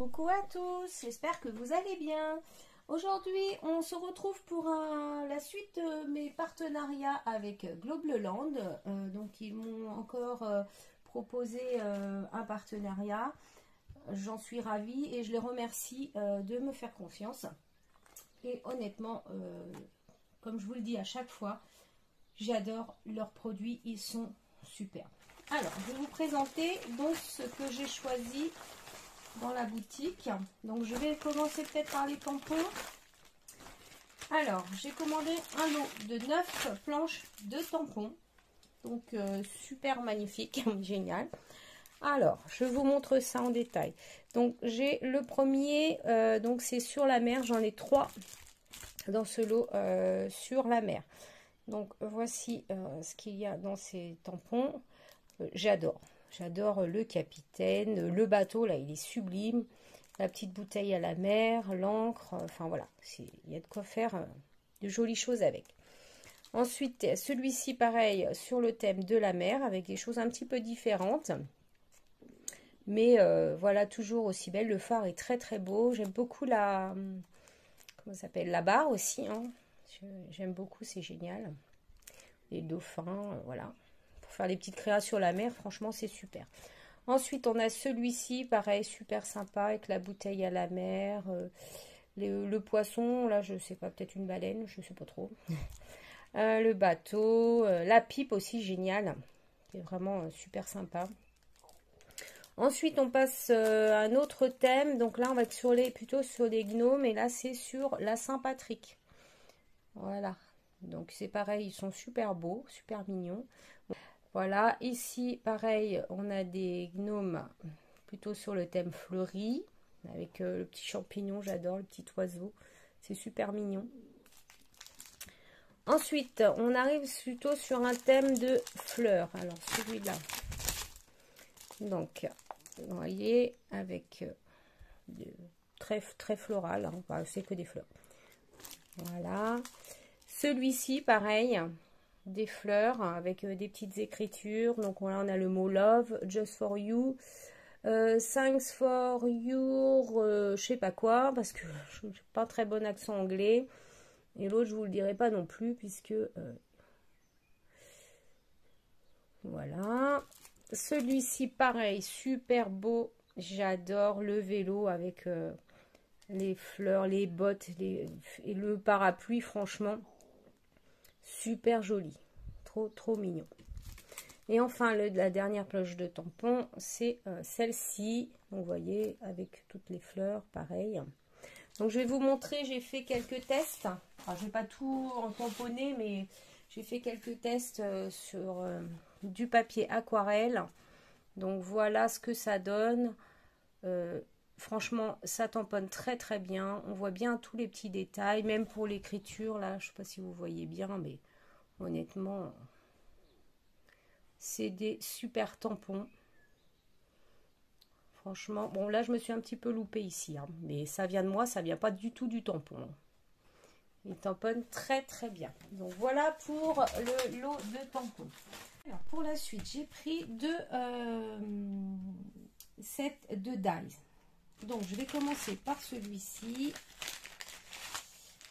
Coucou à tous, j'espère que vous allez bien. Aujourd'hui, on se retrouve pour la suite de mes partenariats avec Globleland. Donc, ils m'ont encore proposé un partenariat. J'en suis ravie et je les remercie de me faire confiance. Et honnêtement, comme je vous le dis à chaque fois, j'adore leurs produits, ils sont super. Alors, je vais vous présenter donc ce que j'ai choisi dans la boutique. Donc je vais commencer peut-être par les tampons. Alors j'ai commandé un lot de 9 planches de tampons, donc super magnifique, génial. Alors je vous montre ça en détail. Donc j'ai le premier, donc c'est sur la mer, j'en ai 3 dans ce lot sur la mer. Donc voici ce qu'il y a dans ces tampons. J'adore le capitaine, le bateau, là, il est sublime. La petite bouteille à la mer, l'encre, enfin voilà, il y a de quoi faire de jolies choses avec. Ensuite, celui-ci, pareil, sur le thème de la mer, avec des choses un petit peu différentes. Mais voilà, toujours aussi belle. Le phare est très très beau. J'aime beaucoup la... Comment ça s'appelle? La barre aussi, hein. J'aime beaucoup, c'est génial. Les dauphins, voilà. Faire des petites créas sur la mer, franchement c'est super. Ensuite on a celui-ci, pareil, super sympa, avec la bouteille à la mer, le poisson, là je sais pas, peut-être une baleine, je sais pas trop. Le bateau, la pipe aussi, génial, c'est vraiment super sympa. Ensuite on passe à un autre thème, donc là on va être plutôt sur les gnomes, et là c'est sur la Saint-Patrick. Voilà, donc c'est pareil, ils sont super beaux, super mignons. Voilà, ici, pareil, on a des gnomes plutôt sur le thème fleuri, avec le petit champignon, j'adore, le petit oiseau, c'est super mignon. Ensuite, on arrive plutôt sur un thème de fleurs, alors celui-là. Donc, vous voyez, avec très floral, hein, enfin, c'est que des fleurs. Voilà, celui-ci, pareil. Des fleurs avec des petites écritures. Donc voilà, on a le mot love, just for you, thanks for your je sais pas quoi, parce que je n'ai pas un très bon accent anglais, et l'autre je vous le dirai pas non plus, puisque voilà. Celui-ci pareil, super beau, j'adore le vélo avec les fleurs, les bottes et le parapluie, franchement super joli, trop mignon. Et enfin, la dernière cloche de tampon, c'est celle-ci. Vous voyez, avec toutes les fleurs, pareil. Donc, je vais vous montrer, j'ai fait quelques tests. Enfin, je ne vais pas tout en tamponner, mais j'ai fait quelques tests sur du papier aquarelle. Donc, voilà ce que ça donne. Franchement, ça tamponne très bien. On voit bien tous les petits détails, même pour l'écriture. Là, je ne sais pas si vous voyez bien, mais honnêtement... C'est des super tampons. Franchement, bon là je me suis un petit peu loupée ici, hein, mais ça vient de moi, ça vient pas du tout du tampon. Il tamponne très bien. Donc voilà pour le lot de tampons. Alors pour la suite, j'ai pris 2 sets de dies. Donc je vais commencer par celui-ci.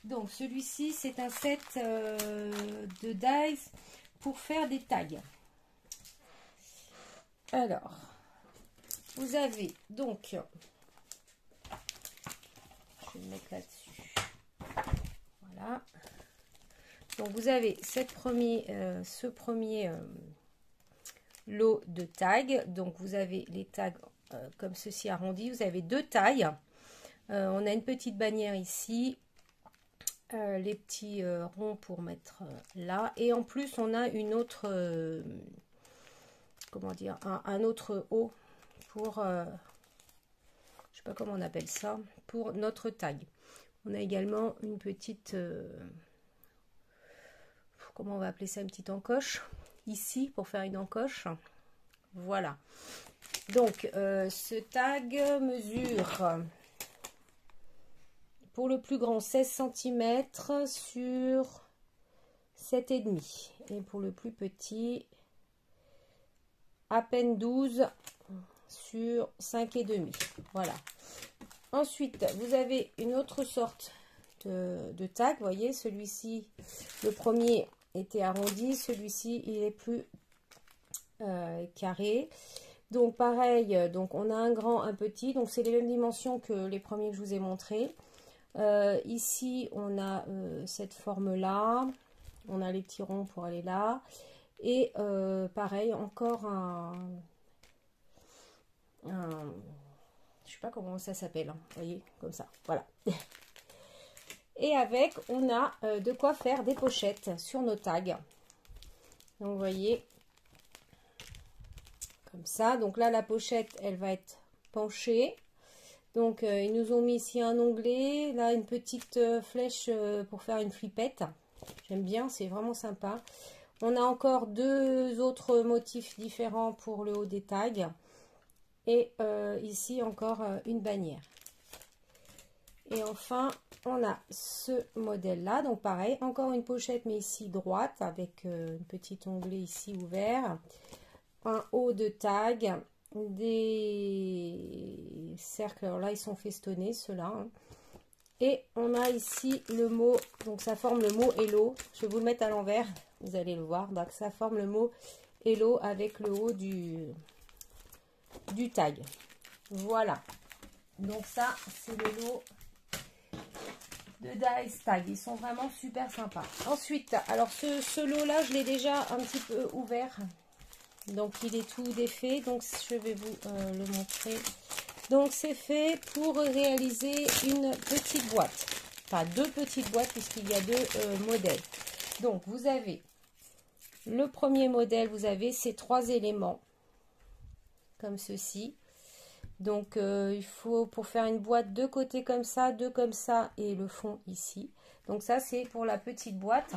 Donc celui-ci c'est un set de dies pour faire des tags. Alors, vous avez donc, je vais le mettre là-dessus, voilà, donc vous avez ce premier lot de tags. Donc vous avez les tags comme ceci arrondis, vous avez 2 tailles, on a une petite bannière ici, les petits ronds pour mettre là, et en plus on a une autre... comment dire, un autre haut pour, je sais pas comment on appelle ça, pour notre tag. On a également une petite, comment on va appeler ça, une petite encoche, ici, pour faire une encoche. Voilà. Donc, ce tag mesure, pour le plus grand, 16 cm sur 7,5. Et pour le plus petit... à peine 12 sur 5,5. Voilà. Ensuite, vous avez une autre sorte de tag. Vous voyez, celui-ci, le premier était arrondi. Celui-ci, il est plus carré. Donc, pareil, donc on a un grand, un petit. Donc, c'est les mêmes dimensions que les premiers que je vous ai montrés. Ici, on a cette forme-là. On a les petits ronds pour aller là. Et pareil, encore je sais pas comment ça s'appelle, hein, vous voyez, comme ça, voilà. Et avec, on a de quoi faire des pochettes sur nos tags. Donc, vous voyez, comme ça. Donc là, la pochette, elle va être penchée. Donc, ils nous ont mis ici un onglet, là, une petite flèche pour faire une flippette. J'aime bien, c'est vraiment sympa. On a encore deux autres motifs différents pour le haut des tags. Et ici, encore une bannière. Et enfin, on a ce modèle-là. Donc, pareil, encore une pochette, mais ici droite, avec un petit onglet ici ouvert. Un haut de tag. Des cercles, alors là, ils sont festonnés, ceux-là. Hein. Et on a ici le mot, donc ça forme le mot Hello. Je vais vous le mettre à l'envers, vous allez le voir. Donc, ça forme le mot Hello avec le haut du tag. Voilà. Donc, ça, c'est le lot de Dice Tag. Ils sont vraiment super sympas. Ensuite, alors ce lot-là, je l'ai déjà un petit peu ouvert. Donc, il est tout défait. Donc, je vais vous le montrer. Donc, c'est fait pour réaliser une petite boîte. Enfin, deux petites boîtes puisqu'il y a deux modèles. Donc, vous avez le premier modèle. Vous avez ces trois éléments. Comme ceci. Donc, il faut, pour faire une boîte, deux côtés comme ça, deux comme ça et le fond ici. Donc, ça, c'est pour la petite boîte.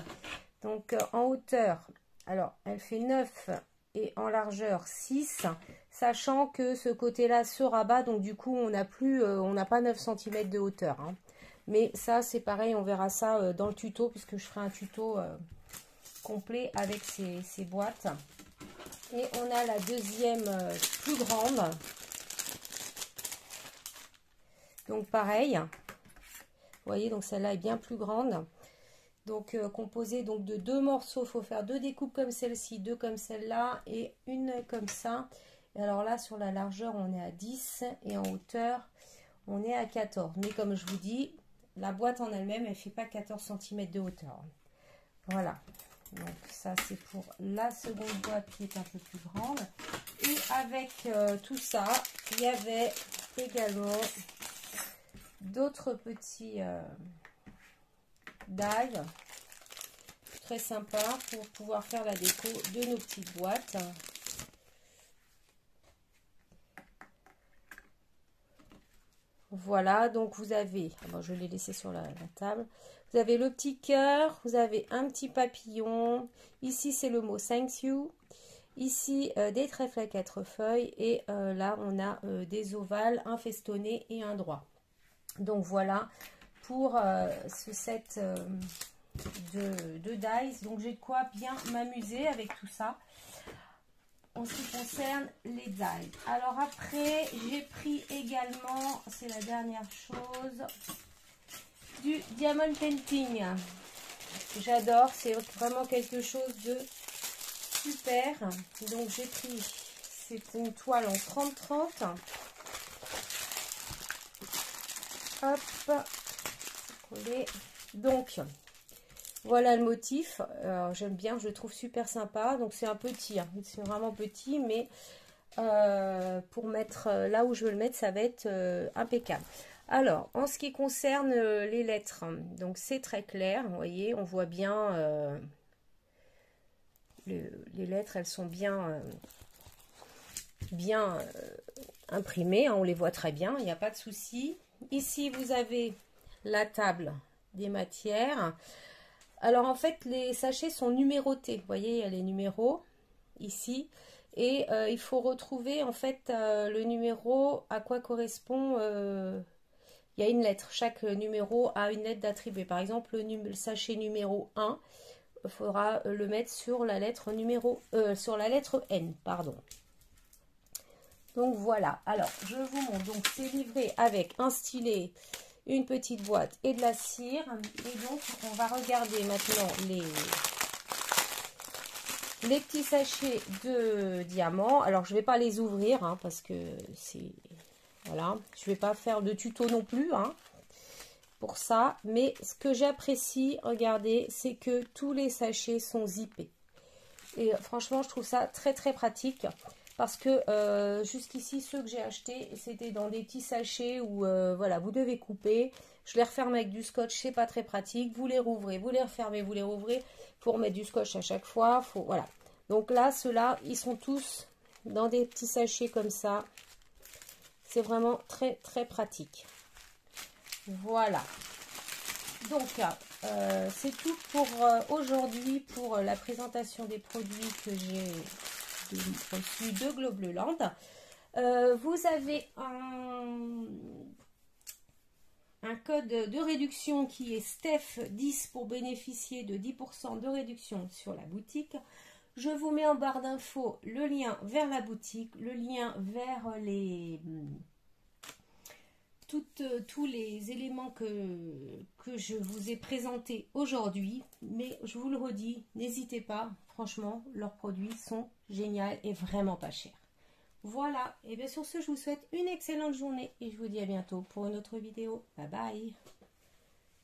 Donc, en hauteur, alors, elle fait 9 et en largeur 6, sachant que ce côté-là se rabat. Donc, du coup, on n'a pas 9 cm de hauteur. Hein. Mais ça, c'est pareil, on verra ça dans le tuto, puisque je ferai un tuto complet avec ces boîtes. Et on a la deuxième plus grande. Donc pareil, vous voyez, donc celle-là est bien plus grande. Donc composée donc de deux morceaux, il faut faire deux découpes comme celle-ci, deux comme celle-là et une comme ça. Et alors là, sur la largeur, on est à 10 et en hauteur, on est à 14. Mais comme je vous dis, la boîte en elle-même, elle ne fait pas 14 cm de hauteur. Voilà. Donc ça, c'est pour la seconde boîte qui est un peu plus grande. Et avec tout ça, il y avait également d'autres petits die très sympa pour pouvoir faire la déco de nos petites boîtes. Voilà, donc vous avez, bon, je l'ai laissé sur la table, vous avez le petit cœur, vous avez un petit papillon, ici c'est le mot thank you, ici des trèfles à 4 feuilles et là on a des ovales, un festonné et un droit. Donc voilà pour ce set de dice. Donc j'ai de quoi bien m'amuser avec tout ça en ce qui concerne les dice. Alors après j'ai pris également, c'est la dernière chose, du diamond painting. J'adore, c'est vraiment quelque chose de super. Donc j'ai pris, c'est une toile en 30-30. Hop, collé. Donc, voilà le motif. J'aime bien, je le trouve super sympa. Donc, c'est un petit, hein. C'est vraiment petit, mais pour mettre là où je veux le mettre, ça va être impeccable. Alors, en ce qui concerne les lettres, donc c'est très clair. Vous voyez, on voit bien les lettres, elles sont bien imprimées. Hein, on les voit très bien, il n'y a pas de souci. Ici, vous avez la table des matières. Alors, en fait, les sachets sont numérotés. Vous voyez, il y a les numéros ici. Et il faut retrouver, en fait, le numéro, à quoi correspond... il y a une lettre. Chaque numéro a une lettre d'attribuer. Par exemple, le sachet numéro 1, il faudra le mettre sur la lettre numéro... sur la lettre N, pardon. Donc voilà, alors je vous montre, donc c'est livré avec un stylet, une petite boîte et de la cire. Et donc on va regarder maintenant les petits sachets de diamants. Alors je ne vais pas les ouvrir hein, parce que c'est... Voilà, je ne vais pas faire de tuto non plus hein, pour ça. Mais ce que j'apprécie, regardez, c'est que tous les sachets sont zippés. Et franchement, je trouve ça très très pratique. Parce que jusqu'ici, ceux que j'ai achetés, c'était dans des petits sachets où voilà, vous devez couper. Je les referme avec du scotch, c'est pas très pratique. Vous les rouvrez, vous les refermez, vous les rouvrez. Il faut remettre du scotch à chaque fois. Voilà. Donc là, ceux-là, ils sont tous dans des petits sachets comme ça. C'est vraiment très très pratique. Voilà. Donc, c'est tout pour aujourd'hui, pour la présentation des produits que j'ai reçus de Globleland. Vous avez un code de réduction qui est STEF10 pour bénéficier de 10% de réduction sur la boutique. Je vous mets en barre d'infos le lien vers la boutique, le lien vers tous les éléments que je vous ai présentés aujourd'hui. Mais je vous le redis, n'hésitez pas, franchement, leurs produits sont géniaux et vraiment pas chers. Voilà, et bien sur ce, je vous souhaite une excellente journée et je vous dis à bientôt pour une autre vidéo. Bye bye.